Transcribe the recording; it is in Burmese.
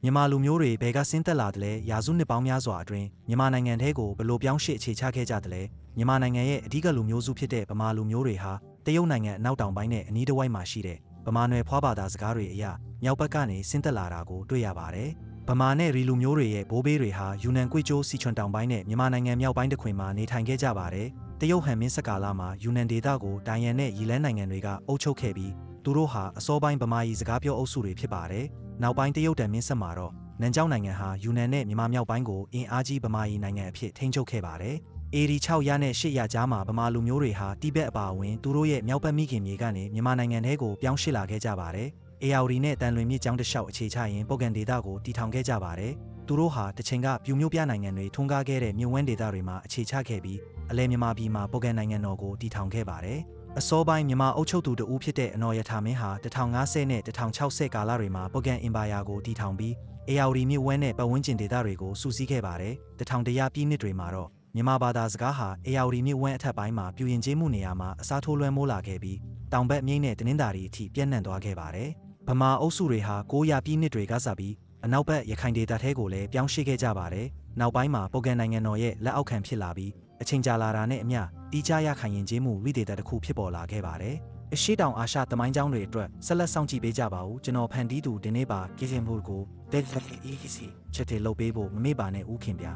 မြန်မာလူမျိုးတွေဘယ်ကဆင်းသက်လာတယ်လဲရာစုနှစ်ပေါင်းများစွာအတွင်းမြန်မာနိုင်ငံထဲကိုဘလို့ပြောင်းရှစ်အခြေချခဲ့ကြတယ်လဲမြန်မာနိုင်ငံရဲ့အဓိကလူမျိုးစုဖြစ်တဲ့ဗမာလူမျိုးတွေဟာတရုတ်နိုင်ငံအနောက်တောင်ပိုင်းနဲ့အနီးတစ်ဝိုက်မှာရှိတဲ့ဗမာနွယ်ဖွားဘာသာစကားတွေအရမြောက်ဘက်ကနေဆင်းသက်လာတာကိုတွေ့ရပါတယ်ဗမာနဲ့ရီလူမျိုးတွေရဲ့ဘိုးဘေးတွေဟာယူနန်ကွေကျိုးစီချွန်တောင်ပိုင်းနဲ့မြန်မာနိုင်ငံမြောက်ပိုင်းတစ်ခွင်မှာနေထိုင်ခဲ့ကြပါတယ်တရုတ်ဟန်မင်းစကာလာမှာယူနန်ဒေသကိုဒိုင်ယန်နဲ့ရီလန်းနိုင်ငံတွေကအုပ်ချုပ်ခဲ့ပြီးသူတို့ဟာအစောပိုင်းဗမာပြည်စကားပြောအုပ်စုတွေဖြစ်ပါတယ်နောက်ပိုင်းတရုတ်တန်မင်းဆက်မှာတော့နန်ကျောင်းနိုင်ငံဟာယူနန်နဲ့မြန်မာမြောက်ပိုင်းကိုအင်အားကြီးဗမာပြည်နိုင်ငံအဖြစ်ထိန်းချုပ်ခဲ့ပါတယ်။အေဒီ6ရနဲ့8ရကြားမှာဗမာလူမျိုးတွေဟာတိဘက်အပါအဝင်သူတို့ရဲ့မြောက်ဘက်မိခင်မြေကနေမြန်မာနိုင်ငံထဲကိုပြောင်းရှစ်လာခဲ့ကြပါတယ်။အေယာဝတီနဲ့တန်လွင်မြစ်ကျောင်းတစ်လျှောက်အခြေချရင်ပုဂန်ဒေသကိုတည်ထောင်ခဲ့ကြပါတယ်။သူတို့ဟာတချိန်ကပြူမျိုးပြနိုင်ငံတွေထွန်းကားခဲ့တဲ့မြုံဝန်းဒေသတွေမှာအခြေချခဲ့ပြီးအလဲမြန်မာပြည်မှာပုဂန်နိုင်ငံတော်ကိုတည်ထောင်ခဲ့ပါတယ်။အစောပိုင်းမြန်မာအုပ်ချုပ်သူတဦးဖြစ်တဲ့အနော်ရထာမင်းဟာ1050နဲ့1060ကာလတွေမှာပုဂန်အင်ပါယာကိုတည်ထောင်ပြီးအေယာဝတီမြစ်ဝဲနဲ့ပတ်ဝန်းကျင်ဒေသတွေကိုစုစည်းခဲ့ပါတယ်။1100ပြည့်နှစ်တွေမှာတော့မြန်မာဘာသာစကားဟာအေယာဝတီမြစ်ဝဲအထက်ပိုင်းမှာပြူရင်ကျေးမှုနေရာမှာအစားထိုးလွှမ်းမိုးလာခဲ့ပြီးတောင်ဘက်မြိတ်နဲ့တနင်္သာရီအထိပြန့်နှံ့သွားခဲ့ပါတယ်။ဗမာအုပ်စုတွေဟာ900ပြည့်နှစ်တွေကစပြီးအနောက်ဘက်ရခိုင်ဒေသထဲကိုလည်းပြောင်းရွှေ့ခဲ့ကြပါတယ်။နောက်ပိုင်းမှာပုဂန်နိုင်ငံတော်ရဲ့လက်အောက်ခံဖြစ်လာပြီးအချိန်ကြာလာတာနဲ့အမျှတီးခြားရခိုင်ရင်ကျေးမှုဝိသေသတစ်ခုဖြစ်ပေါ်လာခဲ့ပါတယ်။အရှိတောင်အာရှသမိုင်းကျောင်းတွေအတွက်ဆက်လက်စောင့်ကြည့်ပေးကြပါဦးကျွန်တော်ဖန်တီးသူဒီနေ့ပါကိစ္စမှုကိုတက်တက်အေးအေးစီချက်တေလုပ်ပေးဖို့မမေ့ပါနဲ့ဦးခင်ဗျာ